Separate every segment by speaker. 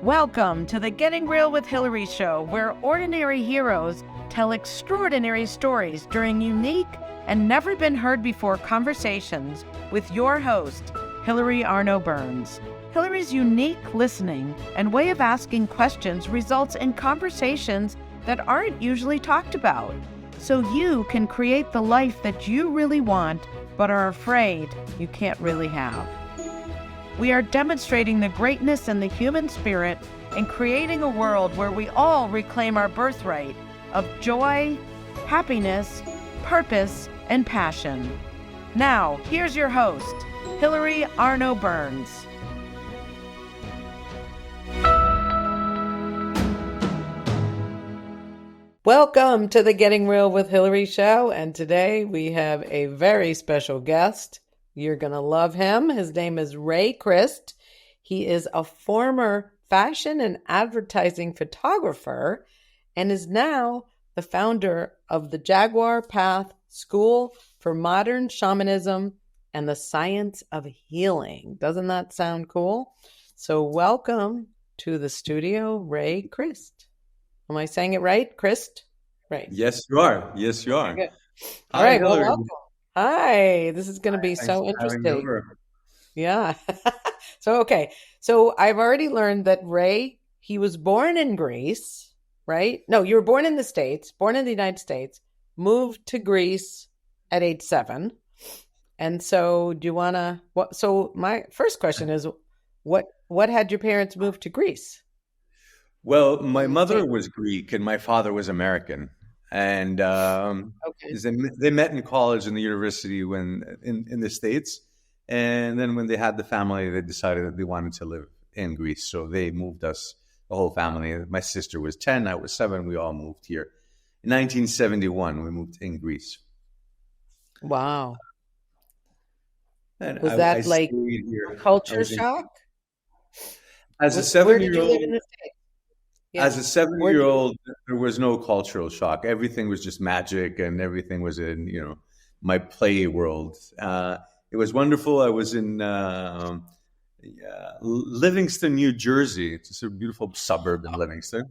Speaker 1: Welcome to the Getting Real with Hilary show, where ordinary heroes tell extraordinary stories during unique and never been heard before conversations with your host, Hilary Arno Burns. Hilary's unique listening and way of asking questions results in conversations that aren't usually talked about, so you can create the life that you really want but are afraid you can't really have. We are demonstrating the greatness in the human spirit and creating a world where we all reclaim our birthright of joy, happiness, purpose, and passion. Now, here's your host, Hilary Arno Burns. Welcome to the Getting Real with Hilary show, and today we have a very special guest. You're going to love him. His name is Crist. He is a former fashion and advertising photographer and is now the founder of the Jaguar Path School for Modern Shamanism and the Science of Healing. Doesn't that sound cool? So welcome to the studio, Crist. Am I saying it right? Crist? Right.
Speaker 2: Yes, you are. Yes, you are.
Speaker 1: Okay. All right. Well, welcome. Hi. This is going to be so interesting. Yeah. So I've already learned that he was born in Greece, right? No, you were born in the States, born in the United States, moved to Greece at age 7. And so do you want to, so my first question is, what had your parents move to Greece?
Speaker 2: Well, my mother was Greek and my father was American. And they met in college and the university when in the States. And then when they had the family, they decided that they wanted to live in Greece. So they moved us, the whole family. My sister was 10, I was 7. We all moved here. In 1971, we moved in Greece.
Speaker 1: Wow.
Speaker 2: And
Speaker 1: was that like culture shock?
Speaker 2: As a 7-year-old, as a 7-year-old, there was no cultural shock. Everything was just magic, and everything was in, my play world. It was wonderful. I was in Livingston, New Jersey. It's a beautiful suburb in Livingston.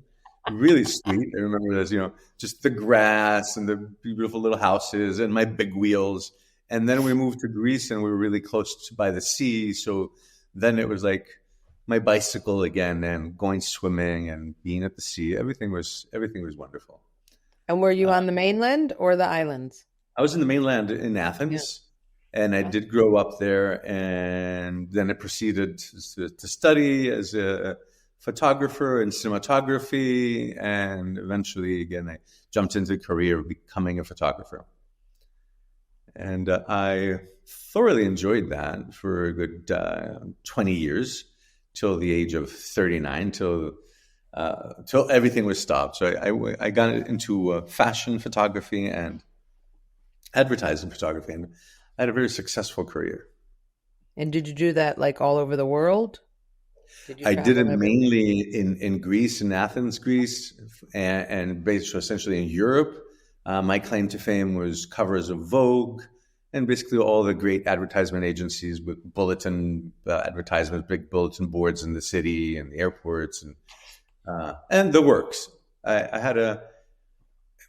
Speaker 2: Really sweet. I remember there's, just the grass and the beautiful little houses and my big wheels. And then we moved to Greece, and we were really close by the sea. So then it was like my bicycle again, and going swimming and being at the sea. Everything was wonderful.
Speaker 1: And were you on the mainland or the islands?
Speaker 2: I was in the mainland in Athens, and I did grow up there. And then I proceeded to study as a photographer in cinematography, and eventually, again, I jumped into the career of becoming a photographer. And I thoroughly enjoyed that for a good 20 years. Till the age of 39, till everything was stopped. So I got into fashion photography and advertising photography, and I had a very successul career.
Speaker 1: And did you do that like all over the world?
Speaker 2: I did it mainly in Greece, in Athens, Greece, and based essentially in Europe. My claim to fame was covers of Vogue, and basically all the great advertisement agencies with bulletin advertisements, big bulletin boards in the city and the airports and the works. I had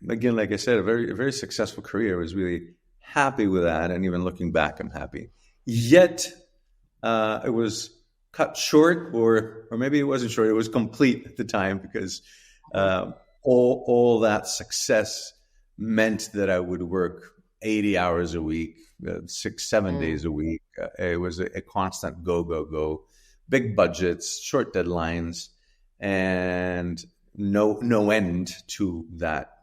Speaker 2: again, like I said, a very successful career. I was really happy with that. And even looking back, I'm happy. Yet it was cut short, or maybe it wasn't short. It was complete at the time, because all that success meant that I would work 80 hours a week, 6-7 days a week. It was a constant go, big budgets, short deadlines, and no end to that,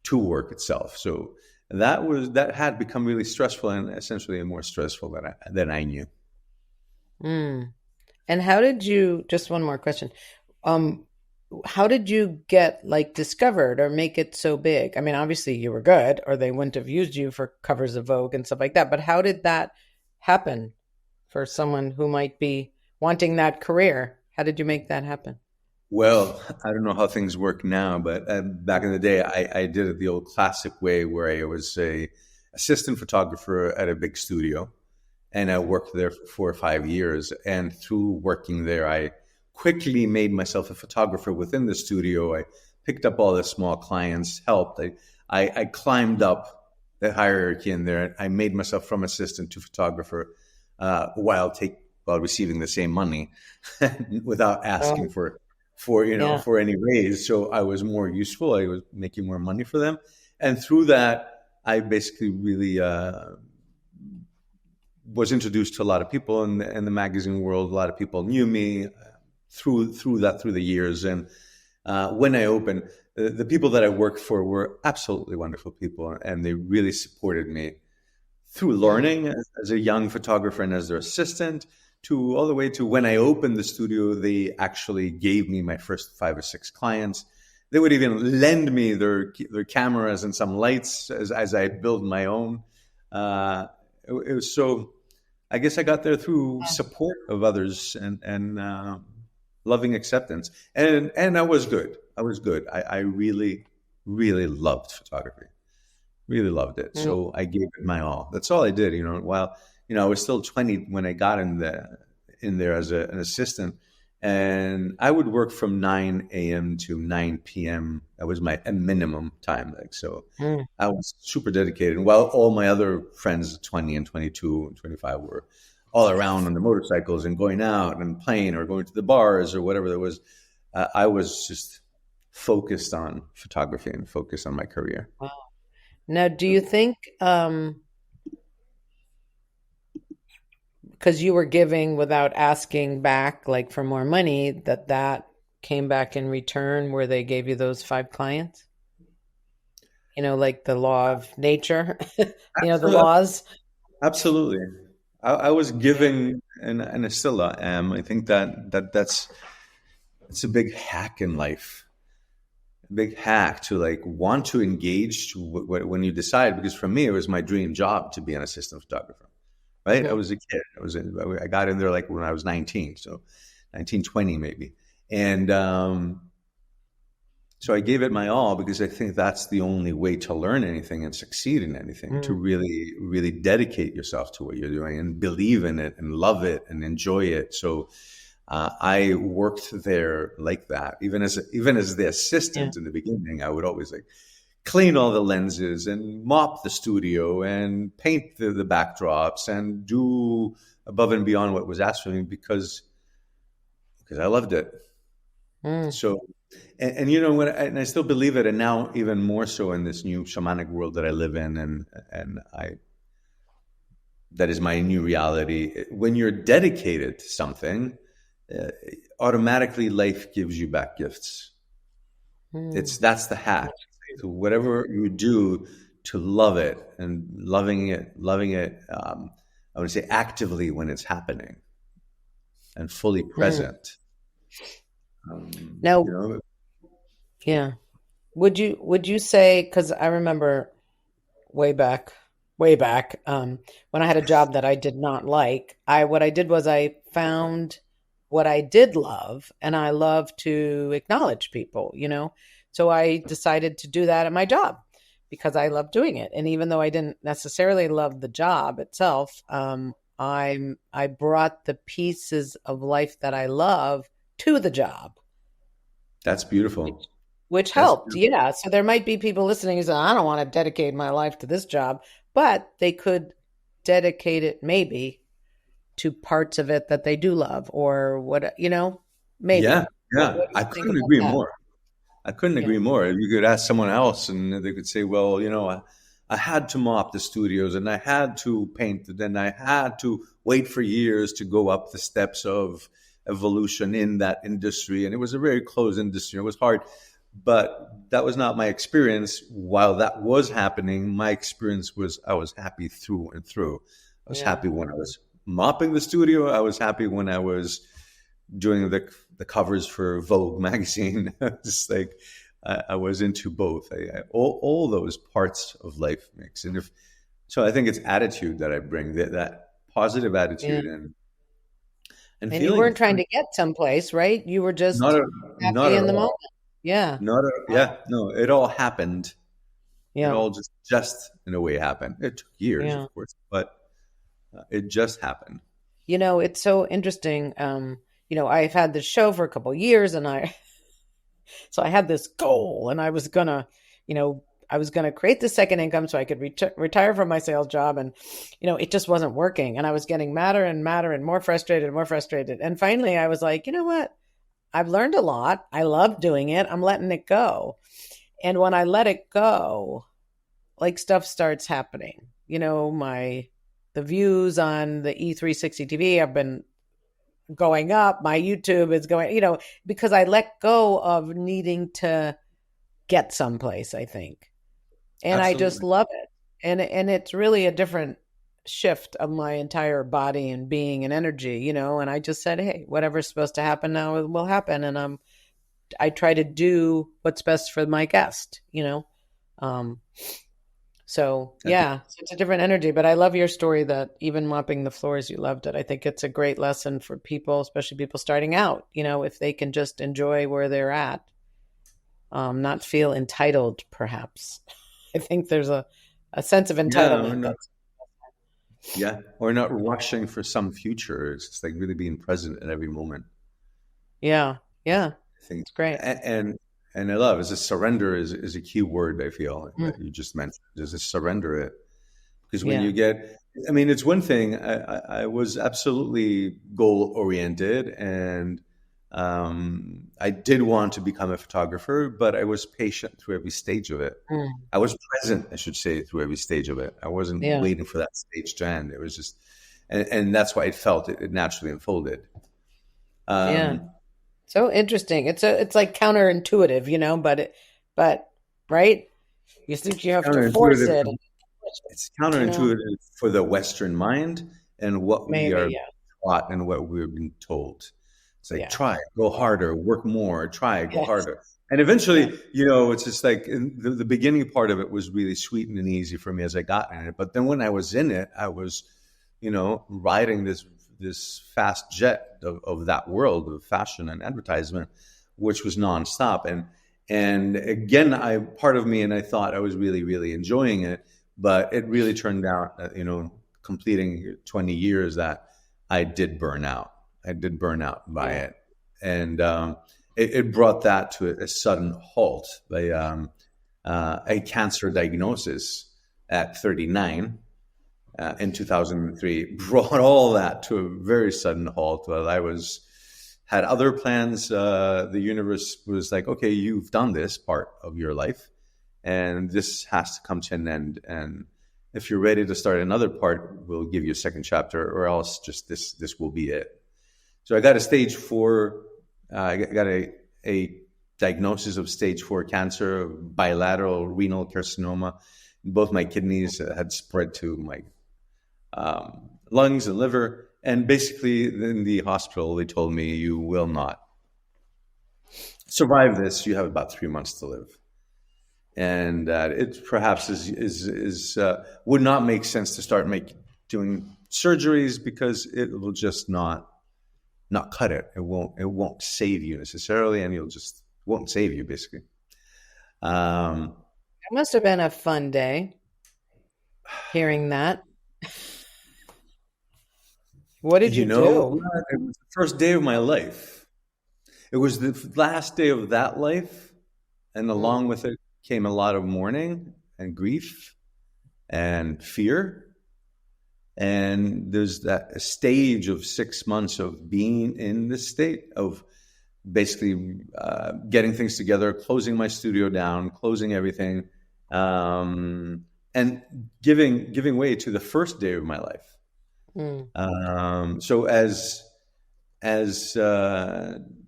Speaker 2: to work itself. So that had become really stressful, and essentially more stressful than I knew.
Speaker 1: And how did you, just one more question, how did you get discovered or make it so big? I mean, obviously you were good, or they wouldn't have used you for covers of Vogue and stuff like that. But how did that happen for someone who might be wanting that career? How did you make that happen?
Speaker 2: Well, I don't know how things work now, but back in the day, I did it the old classic way, where I was a assistant photographer at a big studio, and I worked there for 4 or 5 years. And through working there, I quickly made myself a photographer within the studio. I picked up all the small clients, helped. I climbed up the hierarchy in there. I made myself from assistant to photographer while receiving the same money without asking for any raise. So I was more useful. I was making more money for them, and through that, I basically really was introduced to a lot of people in the magazine world. A lot of people knew me through the years. And when I opened, the people that I worked for were absolutely wonderful people, and they really supported me through learning as a young photographer and as their assistant, to all the way to when I opened the studio. They actually gave me my first 5 or 6 clients. They would even lend me their cameras and some lights as I build my own. It was so. I guess I got there through support of others and loving acceptance, and I was good. I really, really loved photography. Really loved it. So I gave it my all. That's all I did. While I was still 20 when I got in there as an assistant, and I would work from 9 a.m. to 9 p.m. That was my minimum time. I was super dedicated. And while all my other friends, 20 and 22 and 25, were all around on the motorcycles and going out and playing or going to the bars or whatever there was, I was just focused on photography and focused on my career.
Speaker 3: Wow. Now, do you think, because you were giving without asking back, like for more money, that came back in return where they gave you those 5 clients? Like the law of nature, the laws.
Speaker 2: Absolutely. I was giving, and I still am. I think that's a big hack in life. A big hack to want to engage when you decide, because for me, it was my dream job to be an assistant photographer. Right? I was a kid. I got in there when I was 19, so 19, 20 maybe. And so I gave it my all, because I think that's the only way to learn anything and succeed in anything, to really, really dedicate yourself to what you're doing and believe in it and love it and enjoy it. So I worked there like that. Even as the assistant in the beginning, I would always clean all the lenses and mop the studio and paint the backdrops and do above and beyond what was asked of me because I loved it. So, and I still believe it, and now even more so in this new shamanic world that I live in, and that is my new reality. When you're dedicated to something, automatically life gives you back gifts. That's the hack. So whatever you do, to love it, and loving it. I would say actively when it's happening, and fully present.
Speaker 3: Now, yeah. Would you say? Because I remember way back, when I had a job that I did not like. What I did was I found what I did love, and I love to acknowledge people. So I decided to do that at my job because I love doing it. And even though I didn't necessarily love the job itself, I brought the pieces of life that I love to the job.
Speaker 2: That's beautiful.
Speaker 3: Which helped. Beautiful. Yeah. So there might be people listening who say, I don't want to dedicate my life to this job, but they could dedicate it maybe to parts of it that they do love, or what, maybe.
Speaker 2: Yeah. I couldn't agree more. I couldn't agree more. You could ask someone else and they could say, well, I had to mop the studios, and I had to paint it, and I had to wait for years to go up the steps of evolution in that industry. And it was a very closed industry. It was hard, but that was not my experience. While that was happening, my experience was I was happy through and through. I was happy when I was mopping the studio. I was happy when I was doing the covers for Vogue magazine. Just I was into both. All those parts of life mix. And so I think it's attitude that I bring, that positive attitude and
Speaker 3: you weren't trying to get someplace, right? You were just happy in the moment. Yeah.
Speaker 2: No, it all happened.
Speaker 3: Yeah.
Speaker 2: It all just in a way happened. It took years, of course, but it just happened.
Speaker 3: It's so interesting. I've had this show for a couple of years, and so I had this goal, and I was gonna create the second income so I could retire from my sales job. And, it just wasn't working. And I was getting madder and madder and more frustrated and more frustrated. And finally I was like, you know what? I've learned a lot. I love doing it. I'm letting it go. And when I let it go, like, stuff starts happening. The views on the E360 TV have been going up. My YouTube is going, because I let go of needing to get someplace, I think. And Absolutely. I just love it. And it's really a different shift of my entire body and being and energy, and I just said, hey, whatever's supposed to happen now will happen. And I try to do what's best for my guest, So yeah, it's a different energy, but I love your story that even mopping the floors, you loved it. I think it's a great lesson for people, especially people starting out, if they can just enjoy where they're at, not feel entitled, perhaps. I think there's a sense of entitlement.
Speaker 2: Or not rushing for some future. It's just like really being present at every moment.
Speaker 3: Yeah. I think it's great.
Speaker 2: And I love is a surrender is a key word, I feel, that you just mentioned, is to surrender it. Because when you it's one thing, I was absolutely goal oriented, and I did want to become a photographer, but I was patient through every stage of it. I was present, I should say, through every stage of it. I wasn't waiting for that stage to end. It was just, and that's why it naturally unfolded.
Speaker 3: So interesting. It's like counterintuitive, but right? You think you have to force it.
Speaker 2: It's counterintuitive for the Western mind and what we are taught and what we've been told. It's like, try, go harder, work more, try, go harder. And eventually, it's just like the beginning part of it was really sweet and easy for me as I got in it. But then when I was in it, I was, riding this fast jet of that world of fashion and advertisement, which was nonstop. And again, part of me, and I thought I was really, really enjoying it, but it really turned out, completing 20 years, that I did burn out. By it. And it brought that to a sudden halt. A cancer diagnosis at 39 in 2003 brought all that to a very sudden halt. While I had other plans, the universe was like, okay, you've done this part of your life, and this has to come to an end. And if you're ready to start another part, we'll give you a second chapter, or else just this will be it. So I got a stage 4. I got a diagnosis of stage 4 cancer, bilateral renal carcinoma. Both my kidneys had spread to my lungs and liver. And basically, in the hospital, they told me, you will not survive this. You have about 3 months to live. And it perhaps would not make sense to start doing surgeries, because it will just not cut it. It won't save you necessarily, and won't save you, basically.
Speaker 3: It must have been a fun day hearing that. What did you do?
Speaker 2: It was the first day of my life. It was the last day of that life, and along with it came a lot of mourning and grief and fear. And there's that stage of 6 months of being in this state of basically getting things together, closing my studio down, closing everything, and giving way to the first day of my life. So as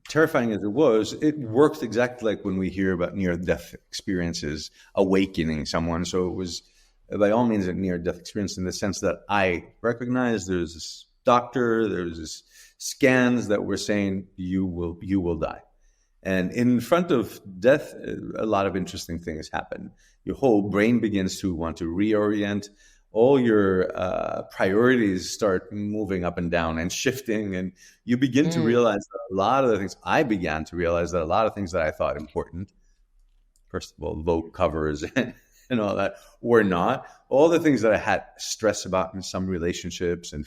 Speaker 2: terrifying as it was, it worked exactly like when we hear about near-death experiences, awakening someone. So it was, by all means, a near-death experience in the sense that I recognized there's this doctor, there's this scans that were saying you will die. And in front of death, a lot of interesting things happen. Your whole brain begins to want to reorient. All your priorities start moving up and down and shifting. And you begin to realize that I began to realize that a lot of things that I thought important, first of all, Vogue covers and all that, were not. All the things that I had stress about in some relationships and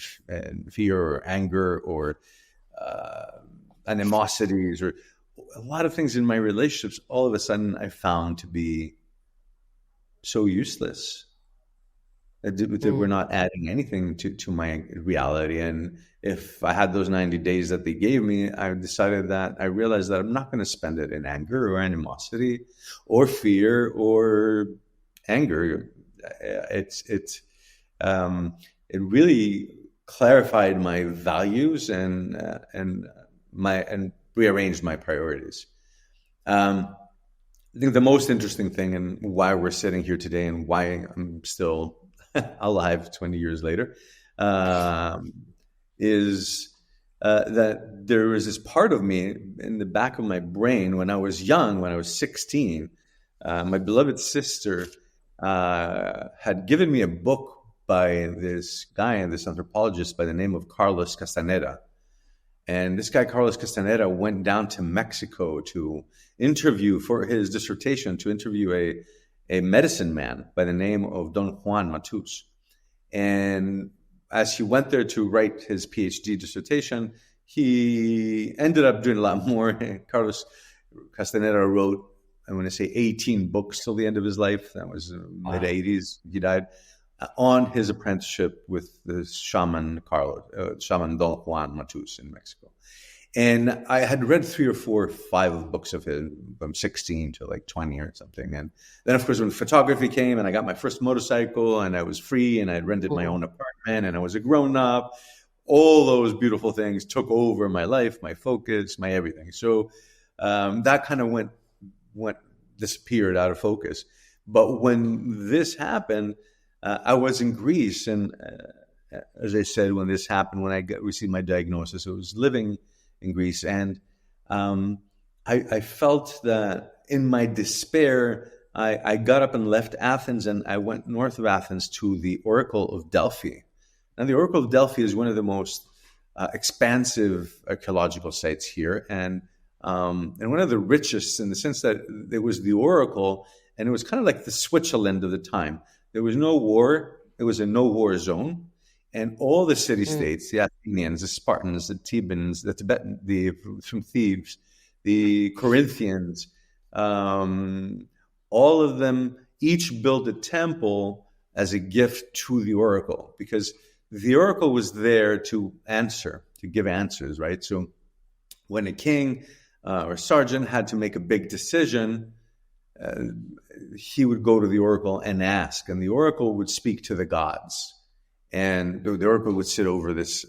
Speaker 2: fear or anger or animosities or a lot of things in my relationships, all of a sudden I found to be so useless. That were not adding anything to my reality. And if I had those 90 days that they gave me, I realized that I'm not going to spend it in anger or animosity or fear or anger. It really clarified my values and rearranged my priorities. I think the most interesting thing, and why we're sitting here today and why I'm still alive 20 years later, is that there was this part of me in the back of my brain when I was young, when I was 16. My beloved sister had given me a book by this guy, this anthropologist by the name of Carlos Castaneda. And this guy, Carlos Castaneda, went down to Mexico to interview for his dissertation, to interview a medicine man by the name of Don Juan Matus. And as he went there to write his PhD dissertation, he ended up doing a lot more. Carlos Castaneda wrote, I want to say 18 books till the end of his life. That was mid-80s. He died on his apprenticeship with the shaman Don Juan Matus in Mexico. And I had read 3 or 4 or 5 books of his from 16 to like 20 or something. And then, of course, when photography came and I got my first motorcycle and I was free and I had rented my own apartment and I was a grown up, all those beautiful things took over my life, my focus, my everything. So that kind of disappeared out of focus. But when this happened, I was in Greece. And as I said, when this happened, when I received my diagnosis, I was living in Greece. And I felt that in my despair, I got up and left Athens and I went north of Athens to the Oracle of Delphi. Now, the Oracle of Delphi is one of the most expansive archaeological sites here and one of the richest in the sense that there was the Oracle and it was kind of like the Switzerland of the time. There was no war. It was a no-war zone. And all the city-states, the Athenians, the Spartans, the Thebans, the Tibetan, from Thebes, the Corinthians, all of them each built a temple as a gift to the oracle because the oracle was there to give answers, right? So when a king or sergeant had to make a big decision, he would go to the oracle and ask, and the oracle would speak to the gods. And the oracle would sit over this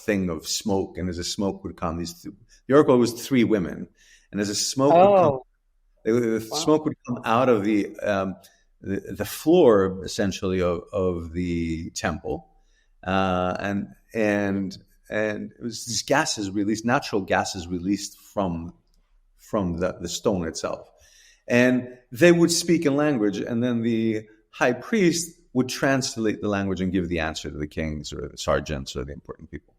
Speaker 2: thing of smoke, and as the smoke would come, the oracle was 3 women, and as the smoke would come, smoke would come out of the floor essentially of the temple, and it was these gases released, natural gases released from the stone itself, and they would speak in language, and then the high priest would translate the language and give the answer to the kings or the sergeants or the important people,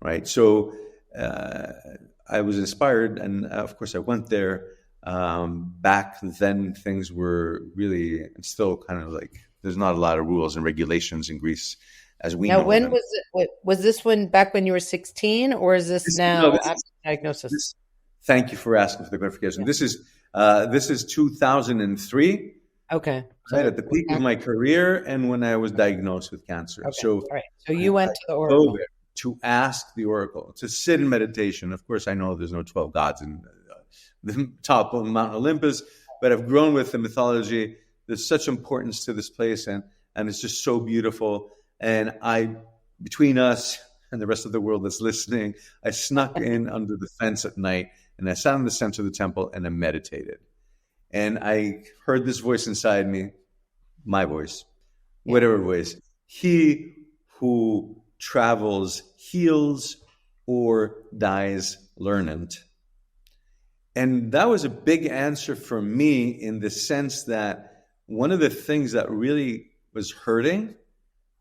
Speaker 2: right? So I was inspired, and of course I went there. Back then, things were really still kind of like there's not a lot of rules and regulations in Greece as we know.
Speaker 3: Now, when was it? Was this back when you were 16, or is this now after diagnosis?
Speaker 2: Thank you for asking for the clarification. Yeah. This is 2003.
Speaker 3: Okay.
Speaker 2: Right at the peak of my career and when I was diagnosed with cancer.
Speaker 3: Okay.
Speaker 2: So,
Speaker 3: right. So you went to the oracle
Speaker 2: to ask the oracle, to sit in meditation. Of course, I know there's no 12 gods in the top of Mount Olympus, but I've grown with the mythology. There's such importance to this place, and it's just so beautiful. And between us and the rest of the world that's listening, I snuck in under the fence at night, and I sat in the center of the temple, and I meditated. And I heard this voice inside me, my voice, whatever voice. He who travels heals or dies learned. And that was a big answer for me in the sense that one of the things that really was hurting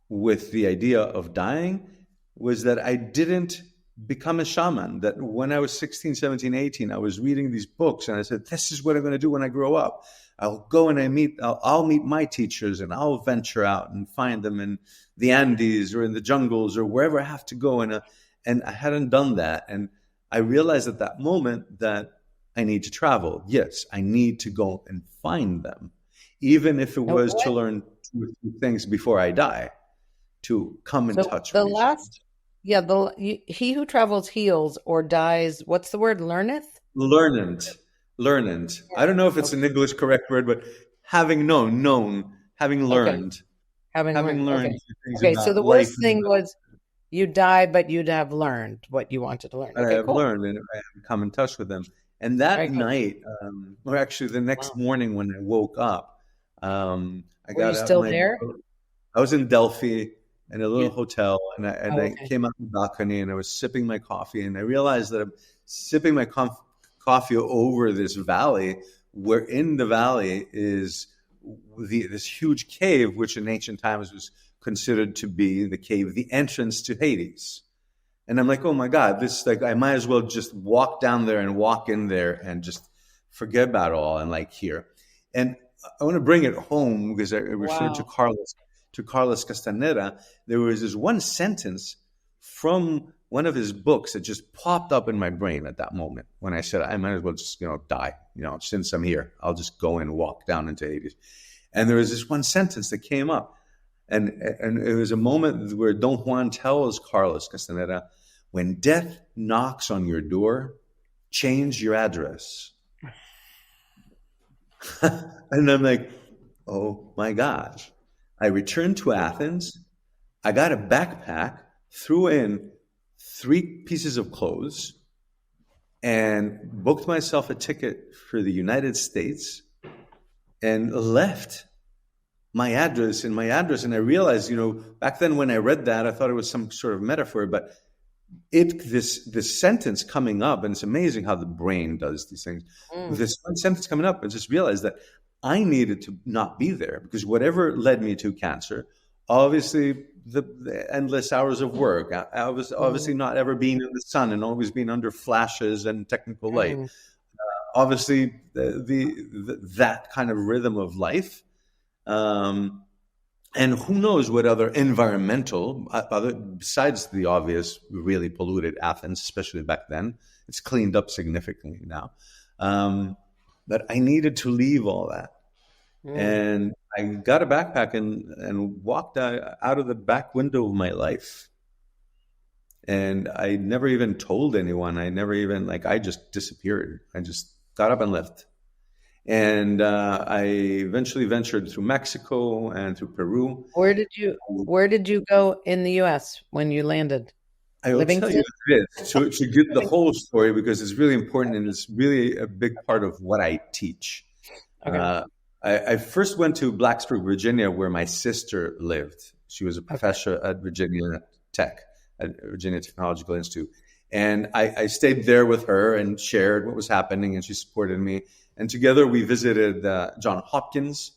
Speaker 2: with the idea of dying was that I didn't become a shaman. That when I was 16, 17, 18, I was reading these books and I said, this is what I'm going to do when I grow up. I'll go and I'll meet my teachers and I'll venture out and find them in the Andes or in the jungles or wherever I have to go. And I hadn't done that. And I realized at that moment that I need to travel. Yes, I need to go and find them, even if it was to learn 2 or 3 things before I die, to come in touch with these.
Speaker 3: He who travels heals or dies. What's the word? Learneth?
Speaker 2: Learned. I don't know if it's an English correct word, but having having learned,
Speaker 3: having learned.
Speaker 2: things
Speaker 3: Okay,
Speaker 2: about
Speaker 3: so the
Speaker 2: life.
Speaker 3: worst thing was you die, but you'd have learned what you wanted to learn.
Speaker 2: I have learned, and I have come in touch with them. And that night, or actually the next morning when I woke up, I got out.
Speaker 3: Still there?
Speaker 2: I was in Delphi in a little hotel, and I came out the balcony, and I was sipping my coffee, and I realized that I'm sipping my coffee over this valley, where in the valley is this huge cave, which in ancient times was considered to be the entrance to Hades. And I'm like, oh my God, I might as well just walk down there and walk in there and just forget about it all and here. And I want to bring it home because I referred to Carlos Castaneda. There was this one sentence from one of his books that just popped up in my brain at that moment when I said, I might as well just, die. Since I'm here, I'll just go and walk down into Hades. And there was this one sentence that came up. And it was a moment where Don Juan tells Carlos Castaneda, when death knocks on your door, change your address. And I'm like, oh my gosh. I returned to Athens. I got a backpack, threw in 3 pieces of clothes, and booked myself a ticket for the United States and left my address. And I realized, back then when I read that, I thought it was some sort of metaphor, but this sentence coming up, and it's amazing how the brain does these things. This one sentence coming up, I just realized that I needed to not be there, because whatever led me to cancer, obviously the endless hours of work, I was obviously not ever being in the sun and always being under flashes and technical light. Obviously, that kind of rhythm of life. And who knows what other environmental, besides the obvious, really polluted Athens, especially back then. It's cleaned up significantly now. But I needed to leave all that. And I got a backpack and walked out of the back window of my life. And I never even told anyone. I never even, I just disappeared. I just got up and left. And I eventually ventured through Mexico and through Peru.
Speaker 3: Where did you go in the U.S. when you landed?
Speaker 2: I will tell you this to get the whole story, because it's really important and it's really a big part of what I teach. Okay. I first went to Blacksburg, Virginia, where my sister lived. She was a professor at Virginia Tech, at Virginia Technological Institute. And I stayed there with her and shared what was happening, and she supported me. And together we visited Johns Hopkins.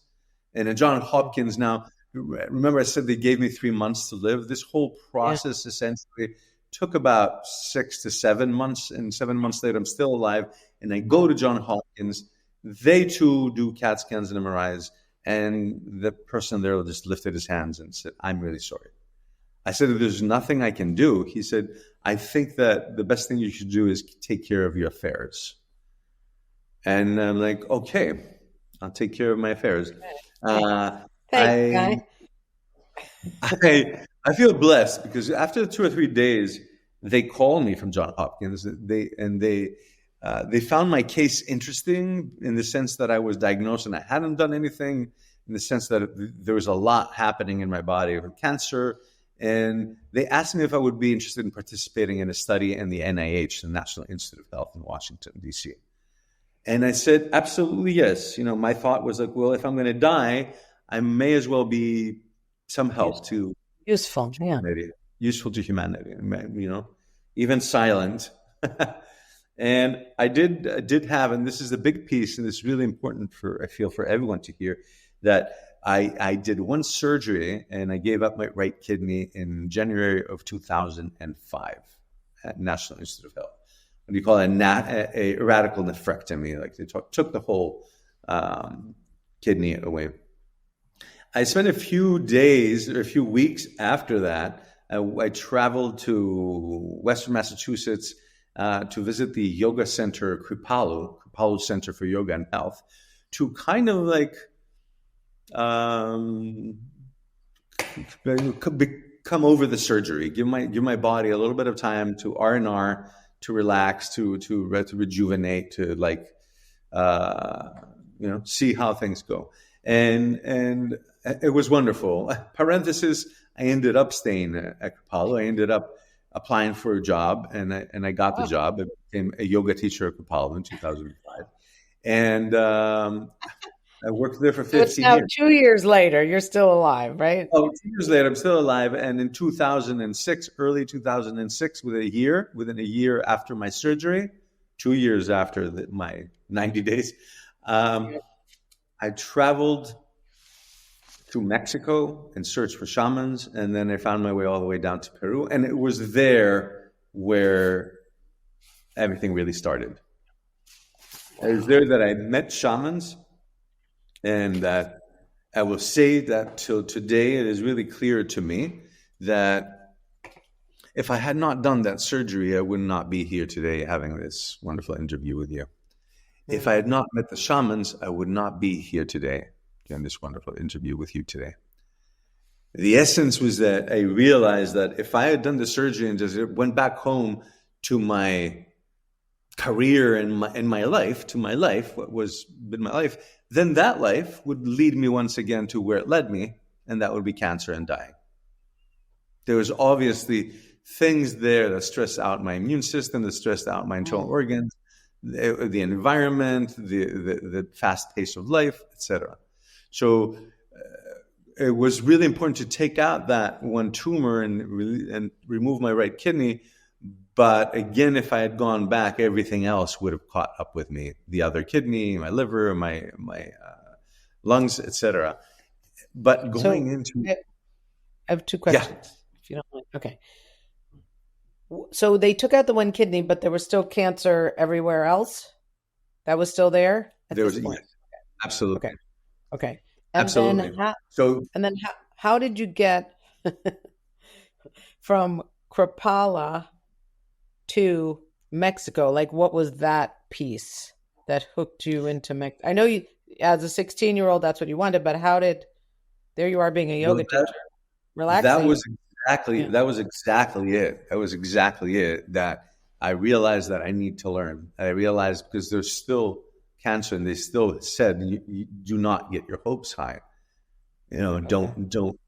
Speaker 2: And at Johns Hopkins now, remember I said they gave me 3 months to live? This whole process essentially took about 6 to 7 months. And 7 months later, I'm still alive. And I go to Johns Hopkins. They too do CAT scans and MRIs. And the person there just lifted his hands and said, I'm really sorry. I said, there's nothing I can do. He said, I think that the best thing you should do is take care of your affairs. And I'm like, okay, I'll take care of my affairs. I feel blessed, because after 2 or 3 days, they called me from Johns Hopkins. They found my case interesting in the sense that I was diagnosed and I hadn't done anything, in the sense that there was a lot happening in my body with cancer. And they asked me if I would be interested in participating in a study in the NIH, the National Institute of Health in Washington, D.C. And I said, absolutely yes. My thought was well, if I'm going to die, I may as well be some help to humanity, useful to humanity, even silent. And I did have, and this is the big piece, and it's really important I feel for everyone to hear, that I did one surgery and I gave up my right kidney in January of 2005 at National Institute of Health. What do you call it? A radical nephrectomy. They took the whole kidney away. I spent a few days or a few weeks after that. I traveled to Western Massachusetts to visit the yoga center Kripalu Center for Yoga and Health, to kind of like come over the surgery, give my body a little bit of time to R&R, to relax, to rejuvenate, to like see how things go. And it was wonderful. Parenthesis, I ended up staying at Kripalu. I ended up applying for a job, and I got the job. I became a yoga teacher at Kripalu in 2005. And I worked there for 15 years.
Speaker 3: Now 2 years later, you're still alive, right?
Speaker 2: Oh, 2 years later, I'm still alive. And in 2006, early 2006, within a year after my surgery, 2 years after my 90 days, I traveled to Mexico and searched for shamans. And then I found my way all the way down to Peru. And it was there where everything really started. It was there that I met shamans. And that I will say that till today, it is really clear to me that if I had not done that surgery, I would not be here today having this wonderful interview with you. If I had not met the shamans, I would not be here today doing this wonderful interview with you today. The essence was that I realized that if I had done the surgery and just went back home to my career and my life, what was been my life, then that life would lead me once again to where it led me, and that would be cancer and dying. There was obviously things there that stressed out my immune system, that stressed out my internal organs, the environment, the fast pace of life, etc. So it was really important to take out that one tumor and remove my right kidney. But again, if I had gone back, everything else would have caught up with me. The other kidney, my liver, my lungs, etc. But going into...
Speaker 3: I have two questions, if you don't mind. Okay. So they took out the one kidney, but there was still cancer everywhere else? That was still there at this point?
Speaker 2: Yes, absolutely.
Speaker 3: Okay. And
Speaker 2: absolutely.
Speaker 3: Then how did you get from Kripalu to Mexico? Like, what was that piece that hooked you into Mexico? I know you, as a 16-year-old, that's what you wanted, but there you are being a yoga teacher, relaxing.
Speaker 2: That was exactly it. That was exactly it, that I realized that I need to learn. I realized because there's still cancer, and they still said, you do not get your hopes high. Don't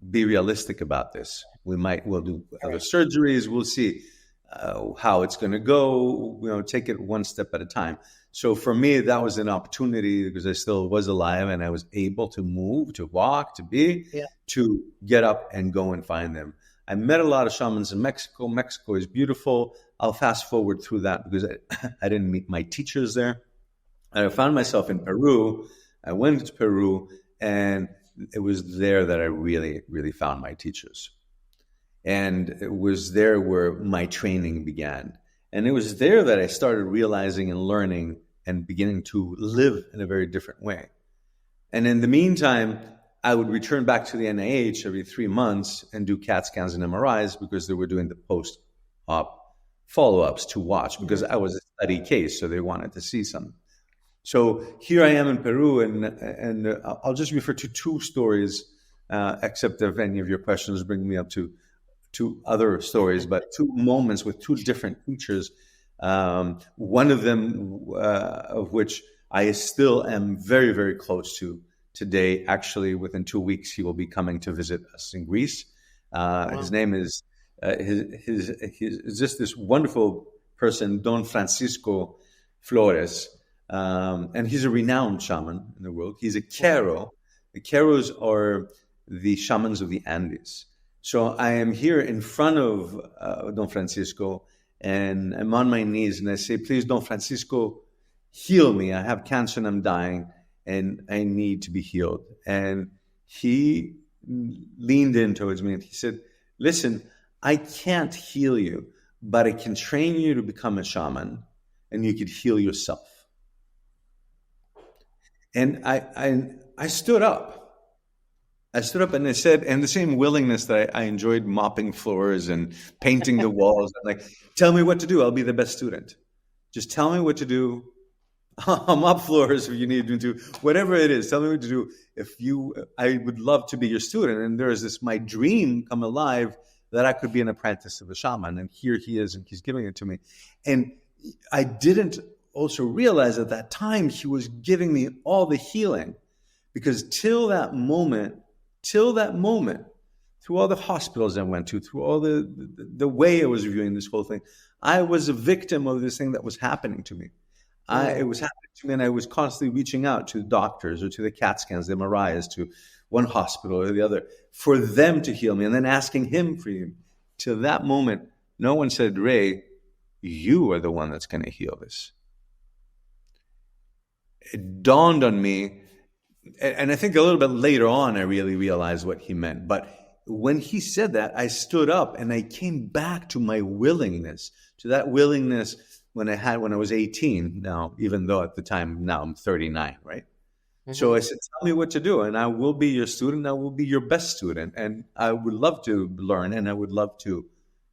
Speaker 2: be realistic about this. We'll do other surgeries. We'll see how it's going to go, take it one step at a time. So for me, that was an opportunity because I still was alive and I was able to move, to walk, to get up and go and find them. I met a lot of shamans in Mexico. Mexico is beautiful. I'll fast forward through that because I didn't meet my teachers there. And I found myself in Peru. I went to Peru, and it was there that I really, really found my teachers. And it was there where my training began. And it was there that I started realizing and learning and beginning to live in a very different way. And in the meantime, I would return back to the NIH every 3 months and do CAT scans and MRIs because they were doing the post-op follow-ups to watch because I was a study case, so they wanted to see some. So here I am in Peru, and I'll just refer to two stories, except if any of your questions bring me up to other stories, but two moments with two different teachers. One of them, of which I still am very, very close to today. Actually, within 2 weeks, he will be coming to visit us in Greece. Wow. His name is he's just this wonderful person, Don Francisco Flores. And he's a renowned shaman in the world. He's a Quero. The Queros are the shamans of the Andes. So I am here in front of Don Francisco, and I'm on my knees, and I say, please, Don Francisco, heal me. I have cancer and I'm dying, and I need to be healed. And he leaned in towards me, and he said, listen, I can't heal you, but I can train you to become a shaman, and you could heal yourself. And I stood up. I stood up and I said, and the same willingness that I enjoyed mopping floors and painting the walls. I'm like, tell me what to do. I'll be the best student. Just tell me what to do. I'll mop floors if you need me to. Whatever it is, tell me what to do. I would love to be your student. And there is this, my dream come alive that I could be an apprentice of a shaman. And here he is, and he's giving it to me. And I didn't also realize at that time he was giving me all the healing, because till that moment, through all the hospitals I went to, through all the way I was viewing this whole thing, I was a victim of this thing that was happening to me. It was happening to me, and I was constantly reaching out to doctors or to the CAT scans, the MRIs, to one hospital or the other, for them to heal me, and then asking him for you. Till that moment, no one said, Ray, you are the one that's going to heal this. It dawned on me, and I think a little bit later on, I really realized what he meant. But when he said that, I stood up and I came back to my willingness, to that willingness when I was 18 now, even though at the time now I'm 39, right? Mm-hmm. So I said, tell me what to do, and I will be your student. I will be your best student. And I would love to learn, and I would love to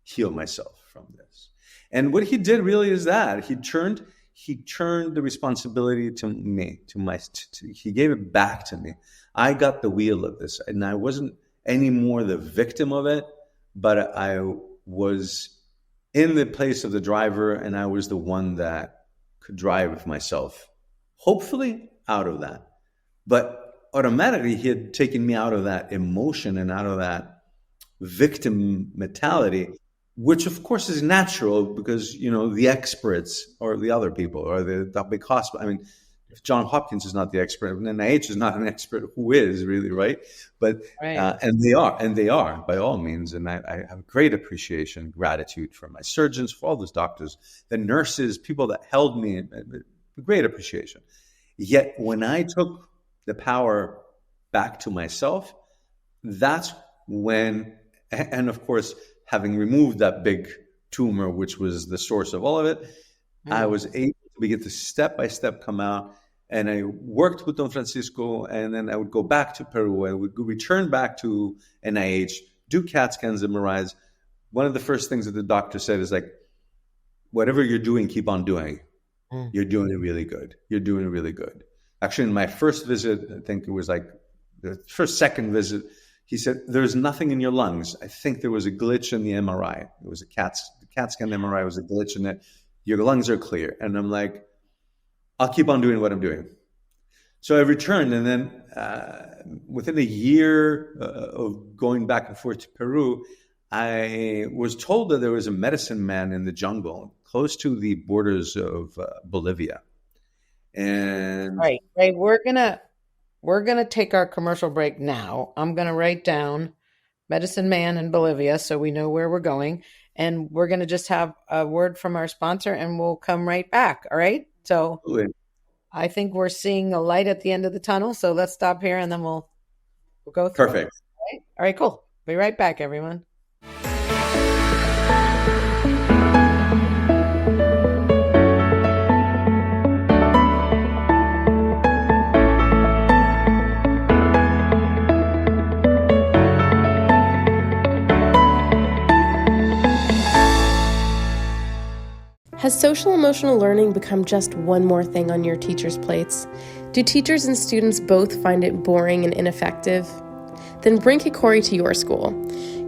Speaker 2: heal myself from this. And what he did really is that he turned the responsibility to me, he gave it back to me. I got the wheel of this, and I wasn't anymore the victim of it, but I was in the place of the driver, and I was the one that could drive myself, hopefully, out of that. But automatically, he had taken me out of that emotion and out of that victim mentality, which of course is natural because, the experts or the other people or the big hospital. I mean, if Johns Hopkins is not the expert, and NIH is not an expert, who is really, right? But right. And they are by all means. And I have great appreciation, gratitude for my surgeons, for all those doctors, the nurses, people that held me, great appreciation. Yet when I took the power back to myself, that's when, and of course, having removed that big tumor, which was the source of all of it, I was able to begin to step-by-step come out. And I worked with Don Francisco, and then I would go back to Peru. I would return back to NIH, do CAT scans, MRIs. One of the first things that the doctor said is like, whatever you're doing, keep on doing. You're doing it really good. You're doing it really good. Actually, in my first visit, I think it was like the second visit, he said, there's nothing in your lungs. I think there was a glitch in the MRI. It was the CAT scan MRI was a glitch in it. Your lungs are clear. And I'm like, I'll keep on doing what I'm doing. So I returned, and then within a year of going back and forth to Peru, I was told that there was a medicine man in the jungle close to the borders of Bolivia. And
Speaker 3: right. We're gonna take our commercial break now. I'm gonna write down medicine man in Bolivia so we know where we're going, and we're gonna just have a word from our sponsor, and we'll come right back. All right. So I think we're seeing a light at the end of the tunnel. So let's stop here, and then we'll go through.
Speaker 2: Perfect.
Speaker 3: All right, cool. Be right back, everyone.
Speaker 4: Has social emotional learning become just one more thing on your teachers' plates? Do teachers and students both find it boring and ineffective? Then bring Kikori to your school.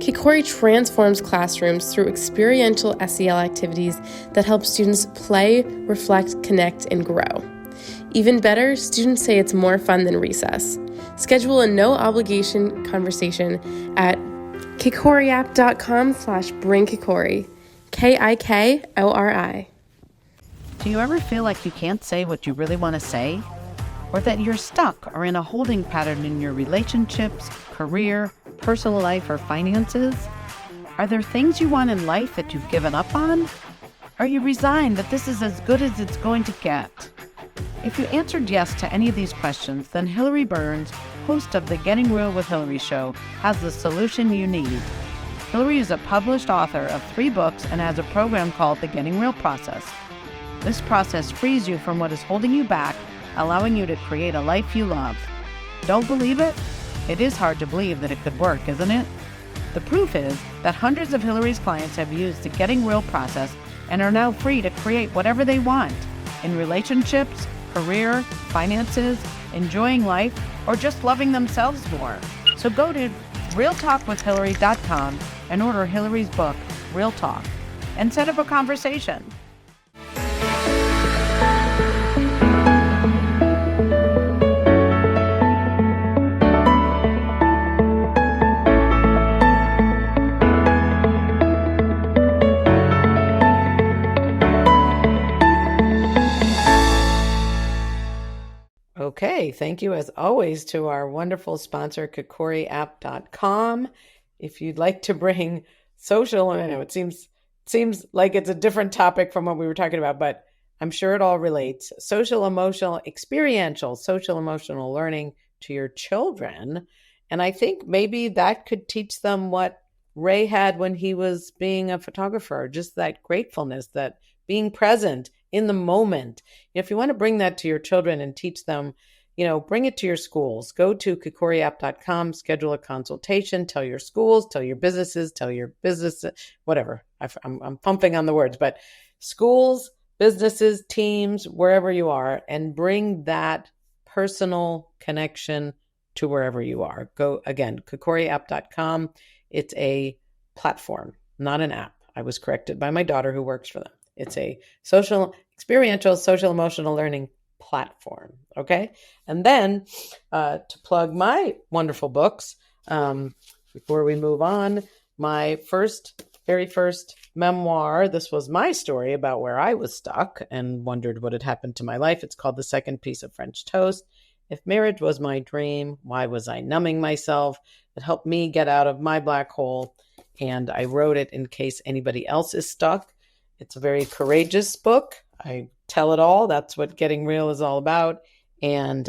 Speaker 4: Kikori transforms classrooms through experiential SEL activities that help students play, reflect, connect, and grow. Even better, students say it's more fun than recess. Schedule a no-obligation conversation at kikoriapp.com/bringkikori. Kikori.
Speaker 1: Do you ever feel like you can't say what you really want to say? Or that you're stuck or in a holding pattern in your relationships, career, personal life, or finances? Are there things you want in life that you've given up on? Are you resigned that this is as good as it's going to get? If you answered yes to any of these questions, then Hilary Burns, host of the Getting Real with Hilary show, has the solution you need. Hilary is a published author of 3 books and has a program called the Getting Real Process. This process frees you from what is holding you back, allowing you to create a life you love. Don't believe it? It is hard to believe that it could work, isn't it? The proof is that hundreds of Hilary's clients have used the Getting Real process and are now free to create whatever they want in relationships, career, finances, enjoying life, or just loving themselves more. So go to realtalkwithhilary.com and order Hilary's book, Real Talk, and set up a conversation.
Speaker 3: Okay, thank you as always to our wonderful sponsor, KikoriApp.com. If you'd like to bring social, I know it seems like it's a different topic from what we were talking about, but I'm sure it all relates. Social, emotional, experiential, social, emotional learning to your children. And I think maybe that could teach them what Ray had when he was being a photographer, just that gratefulness, that being present in the moment. If you want to bring that to your children and teach them, bring it to your schools. Go to KikoriApp.com, schedule a consultation, tell your schools, tell your businesses, whatever. I'm pumping on the words, but schools, businesses, teams, wherever you are, and bring that personal connection to wherever you are. Go again, KikoriApp.com. It's a platform, not an app. I was corrected by my daughter who works for them. It's a experiential, social, emotional learning platform. Okay. And then to plug my wonderful books, before we move on, my very first memoir, this was my story about where I was stuck and wondered what had happened to my life. It's called The Second Piece of French Toast. If marriage was my dream, why was I numbing myself? It helped me get out of my black hole. And I wrote it in case anybody else is stuck. It's a very courageous book. I tell it all. That's what Getting Real is all about. And,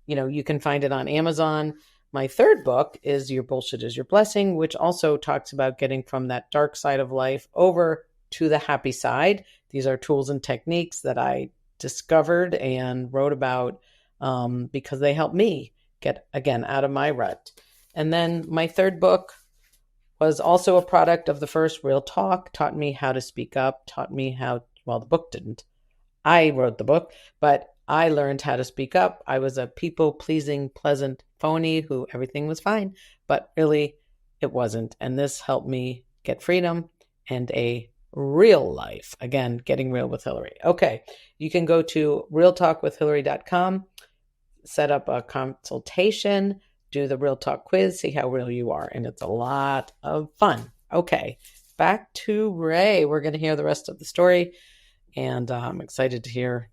Speaker 3: you can find it on Amazon. My third book is Your Bullshit is Your Blessing, which also talks about getting from that dark side of life over to the happy side. These are tools and techniques that I discovered and wrote about because they helped me get, again, out of my rut. And then my third book was also a product of the first, Real Talk, taught me how to speak up, taught me how, well, the book didn't. I wrote the book, but I learned how to speak up. I was a people-pleasing, pleasant phony who everything was fine, but really it wasn't. And this helped me get freedom and a real life. Again, Getting Real with Hilary. Okay, you can go to realtalkwithhilary.com, set up a consultation, do the Real Talk quiz, see how real you are. And it's a lot of fun. Okay, back to Ray. We're going to hear the rest of the story. And I'm excited to hear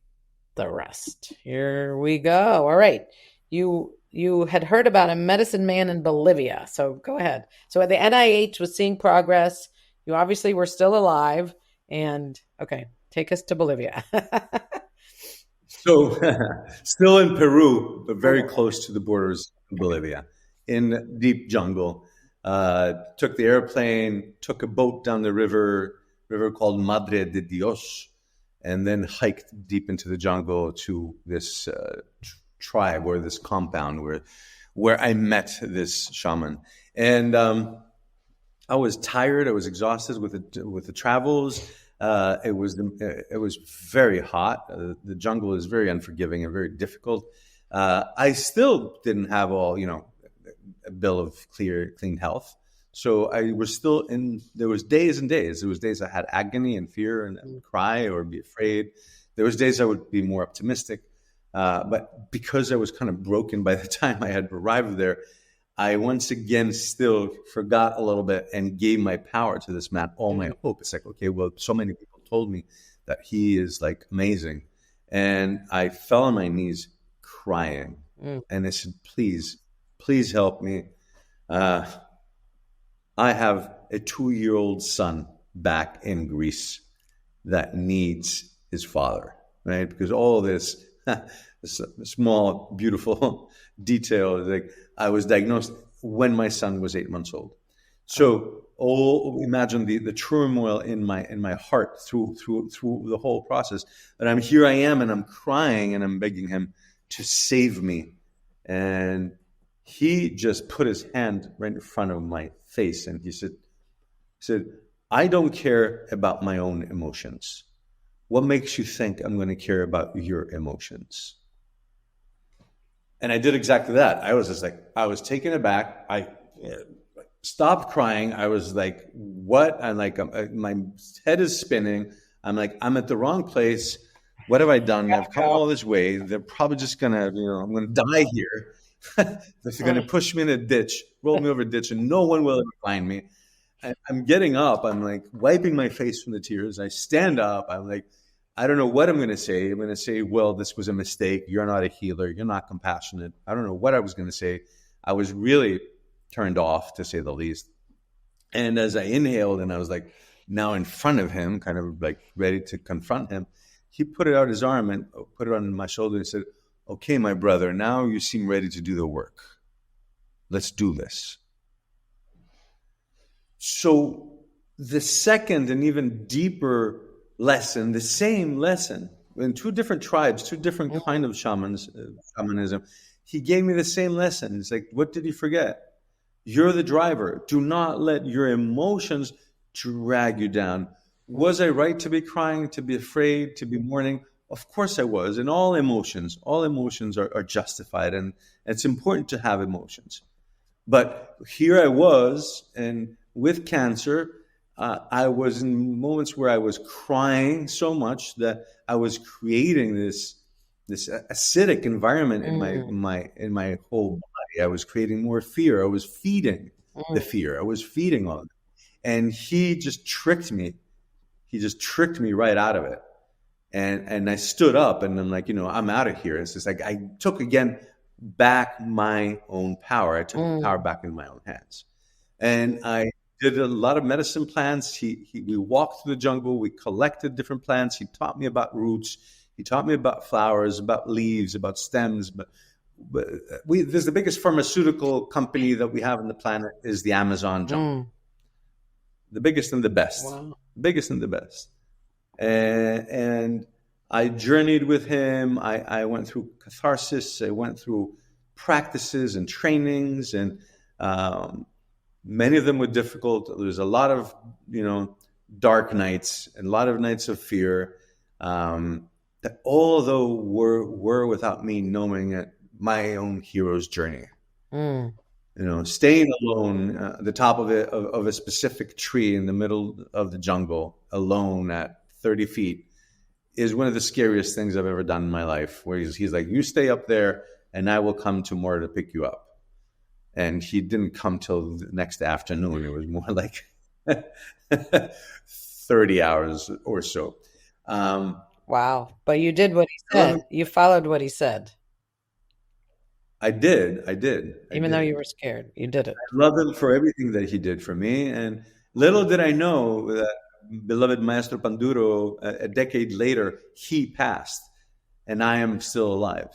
Speaker 3: the rest. Here we go. All right. You had heard about a medicine man in Bolivia. So go ahead. So the NIH was seeing progress. You obviously were still alive. And okay, take us to Bolivia.
Speaker 2: So, still in Peru, but very close to the borders of Bolivia, in deep jungle. Took the airplane, took a boat down the river called Madre de Dios, and then hiked deep into the jungle to this tribe or this compound where I met this shaman. And I was tired. I was exhausted with the travels. It was very hot. The jungle is very unforgiving and very difficult. I still didn't have all, a bill of clean health. So I was still there was days and days. There was days I had agony and fear and cry or be afraid. There was days I would be more optimistic. But because I was kind of broken by the time I had arrived there, I once again still forgot a little bit and gave my power to this man, all my hope. It's like, okay, well, so many people told me that he is like amazing. And I fell on my knees crying. And I said, please help me. I have a 2-year-old son back in Greece that needs his father, right? Because all this small, beautiful detail, like I was diagnosed when my son was 8 months old. So imagine the turmoil in my heart through the whole process. And here I am, and I'm crying, and I'm begging him to save me. And he just put his hand right in front of my face and he said, I don't care about my own emotions. What makes you think I'm going to care about your emotions? And I did exactly that. I was just like, I was taken aback. I stopped crying. I was like, what? I'm like, my head is spinning. I'm like, I'm at the wrong place. What have I done? I've come all this way. They're probably just going to, I'm going to die here. They're going to push me in a ditch, roll me over a ditch, and no one will ever find me. I'm getting up. I'm like wiping my face from the tears. I stand up. I'm like, I don't know what I'm going to say. I'm going to say, well, this was a mistake. You're not a healer. You're not compassionate. I don't know what I was going to say. I was really turned off, to say the least. And as I inhaled and I was like now in front of him, kind of like ready to confront him, he put it out his arm and put it on my shoulder and said, okay, my brother, now you seem ready to do the work. Let's do this. So the second and even deeper lesson, the same lesson, in two different tribes, two different kind of shamanism, he gave me the same lesson. It's like, what did he forget? You're the driver. Do not let your emotions drag you down. Was I right to be crying, to be afraid, to be mourning? Of course I was. And all emotions are justified. And it's important to have emotions. But here I was, and with cancer, I was in moments where I was crying so much that I was creating this acidic environment in my whole body. I was creating more fear. I was feeding the fear. I was feeding all of it. And he just tricked me. He just tricked me right out of it. And I stood up and I'm like, I'm out of here. It's just like I took again back my own power. I took the power back in my own hands. And I did a lot of medicine plants. We walked through the jungle. We collected different plants. He taught me about roots. He taught me about flowers, about leaves, about stems. But there's the biggest pharmaceutical company that we have on the planet is the Amazon jungle. The biggest and the best. Wow. Biggest and the best. And I journeyed with him. I went through catharsis. I went through practices and trainings, and many of them were difficult. There's a lot of, dark nights and a lot of nights of fear that although were without me knowing it, my own hero's journey. Staying alone at the top of a specific tree in the middle of the jungle, alone at 30 feet, is one of the scariest things I've ever done in my life. Where he's like, you stay up there and I will come tomorrow to pick you up. And he didn't come till the next afternoon. It was more like 30 hours or so.
Speaker 3: Wow. But you did what he said. You followed what he said.
Speaker 2: I did.
Speaker 3: Even though you were scared, you did it.
Speaker 2: I love him for everything that he did for me. And little did I know that beloved Maestro Panduro, a decade later, he passed. And I am still alive.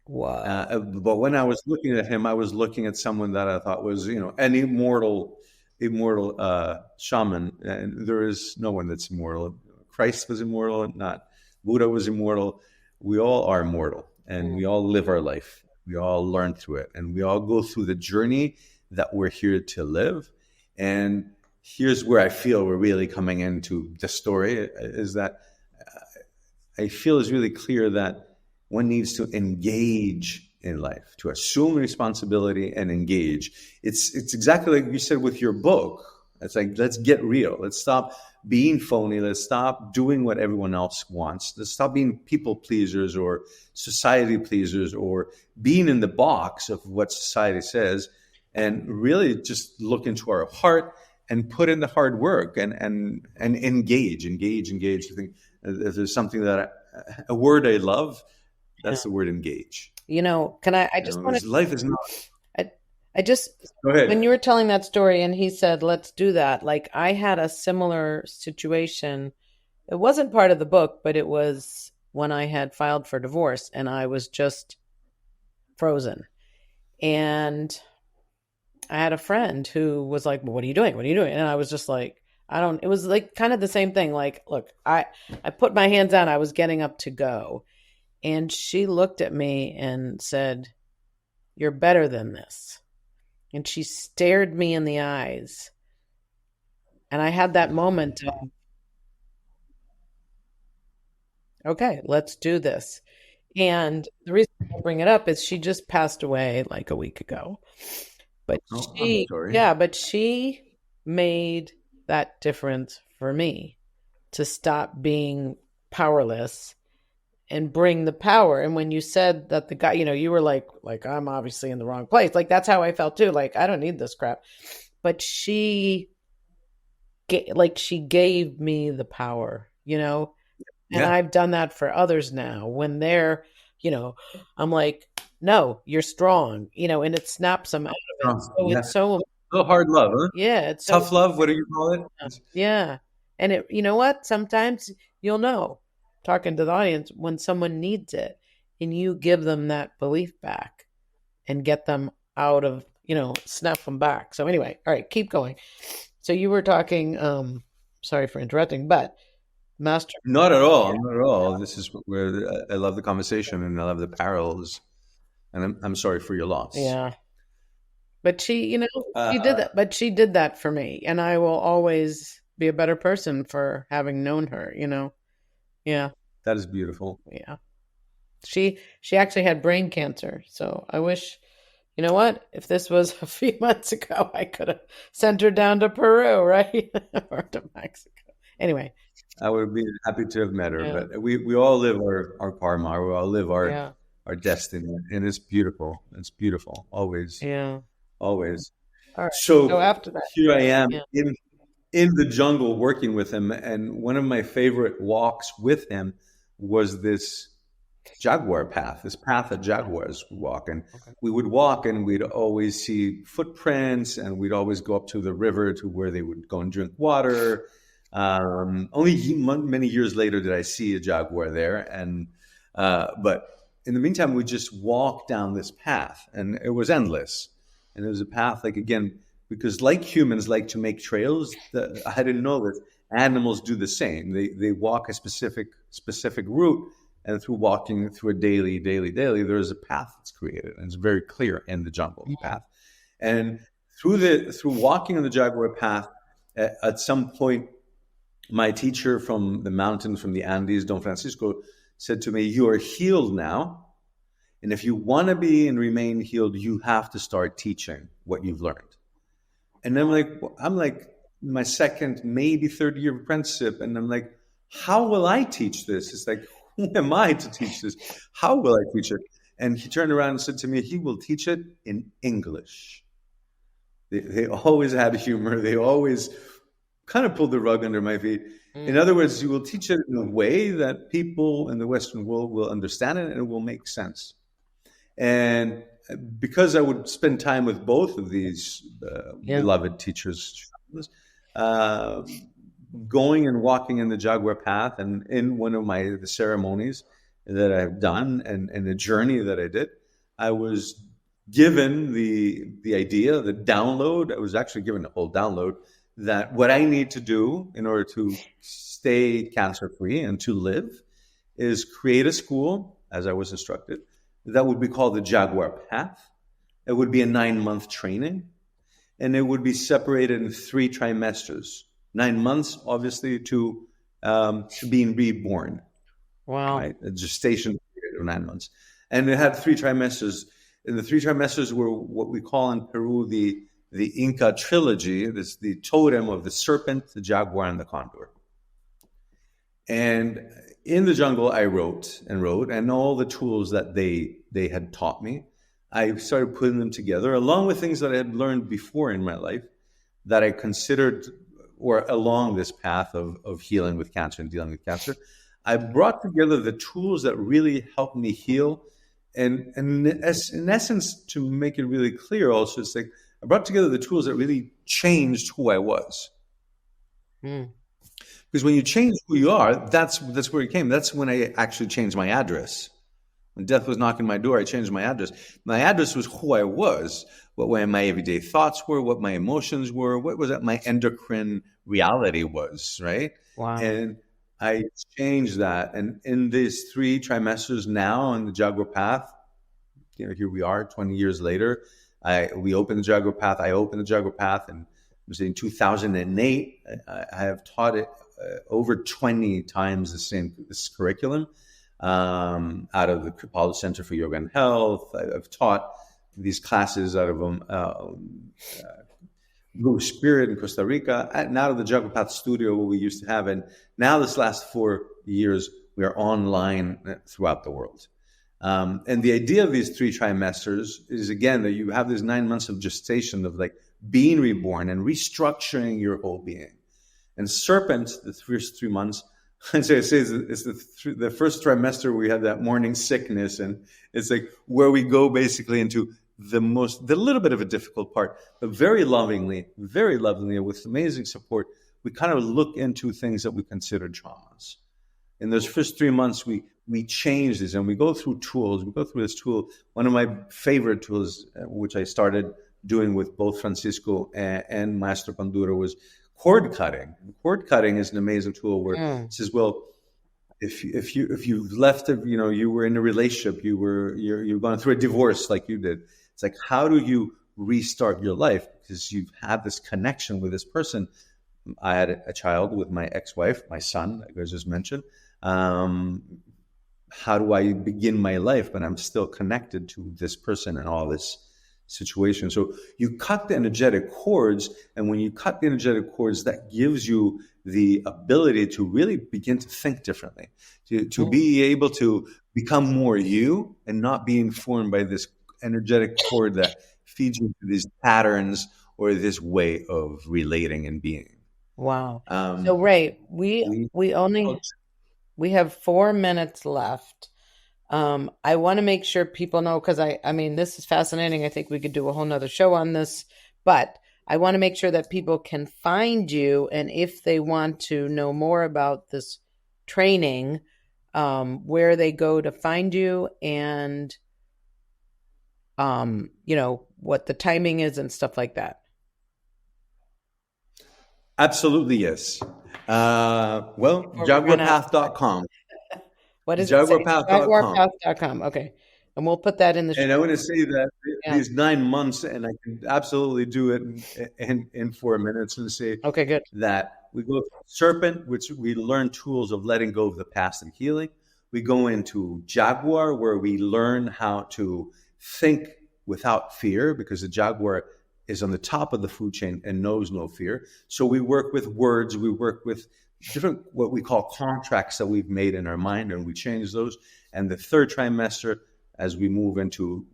Speaker 3: Wow.
Speaker 2: But when I was looking at him, I was looking at someone that I thought was, an immortal shaman. And there is no one that's immortal. Christ was immortal, not Buddha was immortal. We all are immortal, and we all live our life. We all learn through it, and we all go through the journey that we're here to live. And here's where I feel we're really coming into the story, is that I feel it's really clear that one needs to engage in life, to assume responsibility and engage. It's exactly like you said with your book. It's like, let's get real. Let's stop being phony. Let's stop doing what everyone else wants. Let's stop being people pleasers or society pleasers or being in the box of what society says, and really just look into our heart and put in the hard work and engage. I think if there's something a word I love, that's the word engage.
Speaker 3: Can I just want to...
Speaker 2: Life is not...
Speaker 3: I just,
Speaker 2: Go ahead.
Speaker 3: When you were telling that story and he said, let's do that, like I had a similar situation. It wasn't part of the book, but it was when I had filed for divorce and I was just frozen. And I had a friend who was like, well, what are you doing? And I was just like, it was like kind of the same thing. Like, look, I put my hands down. I was getting up to go. And she looked at me and said, you're better than this. And she stared me in the eyes. And I had that moment of, okay, let's do this. And the reason I bring it up is she just passed away like a week ago. But
Speaker 2: I'm sorry.
Speaker 3: but she made that difference for me to stop being powerless and bring the power. And when you said that the guy, you were like I'm obviously in the wrong place. Like that's how I felt too. Like I don't need this crap. But she gave me the power, and I've done that for others now when they're, I'm like, no, you're strong, and it snaps them out of it. So it's so
Speaker 2: hard love, huh?
Speaker 3: Yeah. It's
Speaker 2: tough love. What do you call it?
Speaker 3: Yeah. And it, you know what? Sometimes you'll know, talking to the audience, when someone needs it and you give them that belief back and get them out of, snap them back. So anyway, all right, keep going. So you were talking, sorry for interrupting, but master.
Speaker 2: Not at all. Not at all. This is where I love the conversation and I love the parallels. And I'm sorry for your loss.
Speaker 3: Yeah. But she, she did that. But she did that for me. And I will always be a better person for having known her, Yeah.
Speaker 2: That is beautiful.
Speaker 3: Yeah. She actually had brain cancer. So I wish, you know what? If this was a few months ago, I could have sent her down to Peru, right? Or to Mexico. Anyway.
Speaker 2: I would be happy to have met her. Yeah. But we all live our karma. We all live our destiny. And it's beautiful. It's beautiful. Always.
Speaker 3: Yeah.
Speaker 2: Always.
Speaker 3: All right.
Speaker 2: So
Speaker 3: after that,
Speaker 2: here I am in the jungle working with him. And one of my favorite walks with him was this jaguar path, this path that jaguars walk. And we would walk and we'd always see footprints and we'd always go up to the river to where they would go and drink water. Only many years later did I see a jaguar there. And but in the meantime, we just walked down this path and it was endless. And it was a path, like, again, because like humans like to make trails, I didn't know that animals do the same. They walk a specific route, and through walking through a daily, there's a path that's created, and it's very clear in the jungle path. And through walking on the jaguar path, at some point, my teacher from the mountains, from the Andes, Don Francisco, said to me, "You are healed now. And if you want to be and remain healed, you have to start teaching what you've learned." And I'm like my second, maybe third year of apprenticeship. And I'm like, how will I teach this? It's like, who am I to teach this? How will I teach it? And he turned around and said to me, he will teach it in English. They always had humor. They always kind of pulled the rug under my feet. In other words, you will teach it in a way that people in the Western world will understand it and it will make sense. And because I would spend time with both of these beloved teachers, going and walking in the jaguar path, and in one of the ceremonies that I've done and the journey that I did, I was given the idea, the download. I was actually given a whole download that what I need to do in order to stay cancer-free and to live is create a school, as I was instructed, that would be called the Jaguar Path. It would be a 9-month training, and it would be separated in 3 trimesters. 9 months, obviously, to being reborn.
Speaker 3: Wow.
Speaker 2: Right? A gestation period of 9 months. And it had 3 trimesters. And the 3 trimesters were what we call in Peru the Inca trilogy. This the totem of the serpent, the jaguar, and the condor. And in the jungle, I wrote, and all the tools that they had taught me, I started putting them together, along with things that I had learned before in my life that I considered, or along this path of healing with cancer and dealing with cancer. I brought together the tools that really helped me heal. And in essence, to make it really clear also, it's like I brought together the tools that really changed who I was. Because when you change who you are, that's where it came. That's when I actually changed my address. When death was knocking my door, I changed my address. My address was who I was, what my everyday thoughts were, what my emotions were, what was that my endocrine reality was, right?
Speaker 3: Wow.
Speaker 2: And I changed that. And in these 3 trimesters now on the Jaguar Path, here we are 20 years later. We opened the Jaguar Path. I opened the Jaguar Path, and it was in 2008. I have taught it over 20 times this curriculum out of the Kripalu Center for Yoga and Health. I've taught these classes out of Blue Spirit in Costa Rica, and out of the Jaguar Path studio where we used to have. And now this last 4 years, we are online throughout the world. And the idea of these 3 trimesters is, again, that you have this 9 months of gestation of like being reborn and restructuring your whole being. And Serpent, the first 3 months, and so it says it's the first trimester we have that morning sickness, and it's like where we go basically into the little bit of a difficult part, but very lovingly, with amazing support, we kind of look into things that we consider traumas. In those first 3 months, we change this, and we go through tools. We go through this tool. One of my favorite tools, which I started doing with both Francisco and Maestro Pandura, was cord cutting. Cord cutting is an amazing tool where it says, well, if you've left, you were in a relationship, you're going through a divorce like you did. It's like, how do you restart your life? Because you've had this connection with this person. I had a child with my ex-wife, my son, like I just mentioned. How do I begin my life, but I'm still connected to this person and all this situation? So you cut the energetic cords, and when you cut the energetic cords, that gives you the ability to really begin to think differently, to be able to become more you and not be informed by this energetic cord that feeds you these patterns or this way of relating and being.
Speaker 3: Wow. So Ray, we have 4 minutes left. I want to make sure people know, because I mean, this is fascinating. I think we could do a whole nother show on this, but I want to make sure that people can find you. And if they want to know more about this training, where they go to find you, and, what the timing is and stuff like that.
Speaker 2: Absolutely, yes. Jaguarpath.com.
Speaker 3: What is
Speaker 2: Jaguarpath.com.
Speaker 3: Jaguarpath.com. Okay. And we'll put that in the show.
Speaker 2: And I want to say that these 9 months, and I can absolutely do it in 4 minutes, and say
Speaker 3: okay, good.
Speaker 2: That we go through Serpent, which we learn tools of letting go of the past and healing. We go into Jaguar, where we learn how to think without fear, because the Jaguar is on the top of the food chain and knows no fear. So we work with words, we work with different, what we call contracts that we've made in our mind, and we change those. And the 3rd trimester, as we move into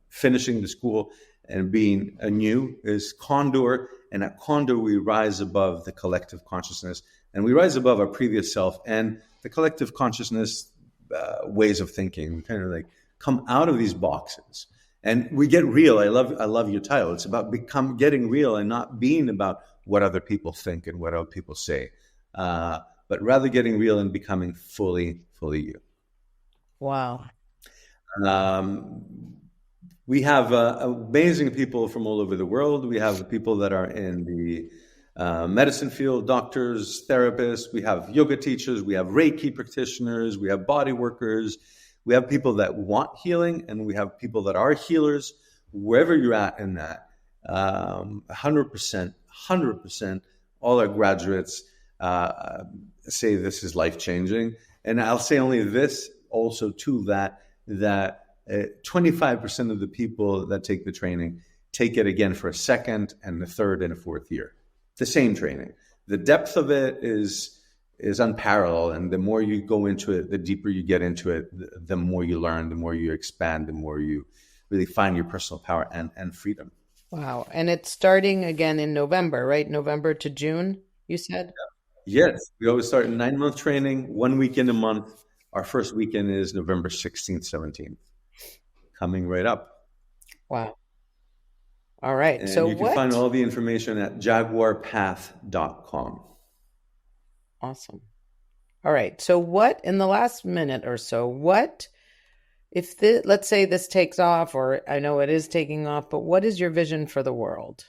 Speaker 2: finishing the school and being anew, is Condor. And at Condor, we rise above the collective consciousness, and we rise above our previous self and the collective consciousness ways of thinking. We kind of like come out of these boxes. And we get real. I love your title. It's about getting real and not being about what other people think and what other people say, but rather getting real and becoming fully you.
Speaker 3: Wow.
Speaker 2: We have amazing people from all over the world. We have people that are in the medicine field, doctors, therapists. We have yoga teachers. We have Reiki practitioners. We have body workers. We have people that want healing, and we have people that are healers. Wherever you're at in that, 100%, all our graduates say this is life-changing. And I'll say only this also too, that 25% of the people that take the training take it again for a 2nd and a 3rd and a 4th year. The same training. The depth of it is unparalleled, and the more you go into it, the deeper you get into it, the more you learn, the more you expand, the more you really find your personal power and freedom.
Speaker 3: Wow. And it's starting again in November, right? November to June, you said?
Speaker 2: Yes. We always start 9-month training, 1 weekend a month. Our first weekend is November 16th, 17th. Coming right up.
Speaker 3: Wow. All right.
Speaker 2: And
Speaker 3: so
Speaker 2: you can find all the information at jaguarpath.com.
Speaker 3: Awesome. All right. So what, in the last minute or so, let's say this takes off, or I know it is taking off, but what is your vision for the world?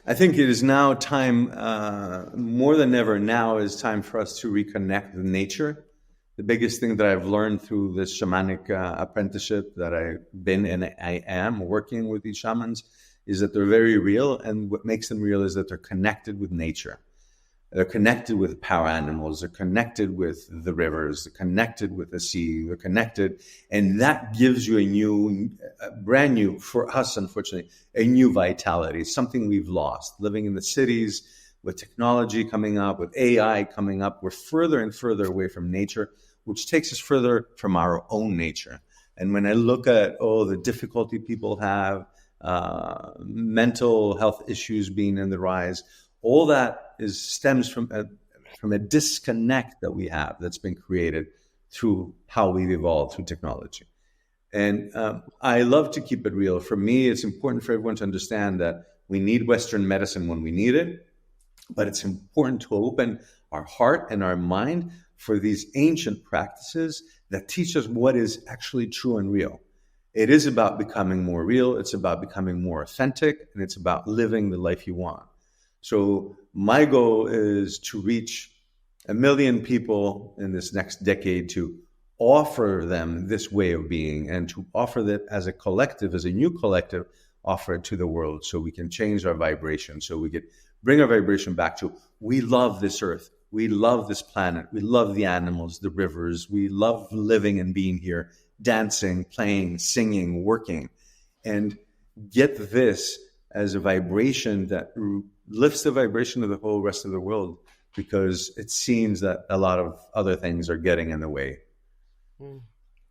Speaker 2: I think it is now time, more than ever now is time for us to reconnect with nature, The biggest thing that I've learned through this shamanic apprenticeship that I've been and I am working with these shamans is that they're very real. And what makes them real is that they're connected with nature. They're connected with power animals. They're connected with the rivers. They're connected with the sea. They're connected. And that gives you brand new, for us, unfortunately, a new vitality, something we've lost. Living in the cities, with technology coming up, with AI coming up, we're further and further away from nature, which takes us further from our own nature. And when I look at, the difficulty people have, mental health issues being in the rise, all that stems from a disconnect that we have that's been created through how we've evolved through technology. And I love to keep it real. For me, it's important for everyone to understand that we need Western medicine when we need it, but it's important to open our heart and our mind for these ancient practices that teach us what is actually true and real. It is about becoming more real. It's about becoming more authentic, and it's about living the life you want. So my goal is to reach 1 million people in this next decade, to offer them this way of being, and to offer that as a collective, as a new collective, offer it to the world so we can change our vibration, so we can bring our vibration back to, we love this earth. We love this planet. We love the animals, the rivers. We love living and being here, dancing, playing, singing, working, and get this as a vibration that lifts the vibration of the whole rest of the world, because it seems that a lot of other things are getting in the way.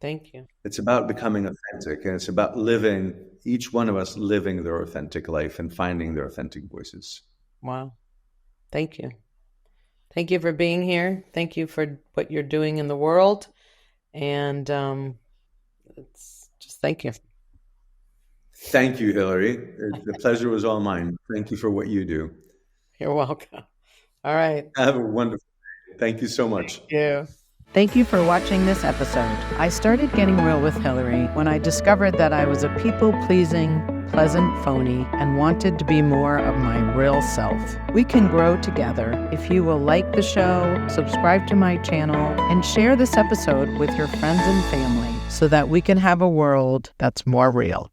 Speaker 3: Thank you.
Speaker 2: It's about becoming authentic, and it's about living, each one of us living their authentic life and finding their authentic voices.
Speaker 3: Wow. Thank you. Thank you for being here. Thank you for what you're doing in the world. And it's just thank you.
Speaker 2: Thank you, Hilary. The pleasure was all mine. Thank you for what you do.
Speaker 3: You're welcome. All right.
Speaker 2: Have a wonderful day. Thank you so much.
Speaker 3: Thank you.
Speaker 1: Thank you for watching this episode. I started getting real with Hilary when I discovered that I was a people-pleasing, pleasant phony and wanted to be more of my real self. We can grow together if you will like the show, subscribe to my channel, and share this episode with your friends and family so that we can have a world that's more real.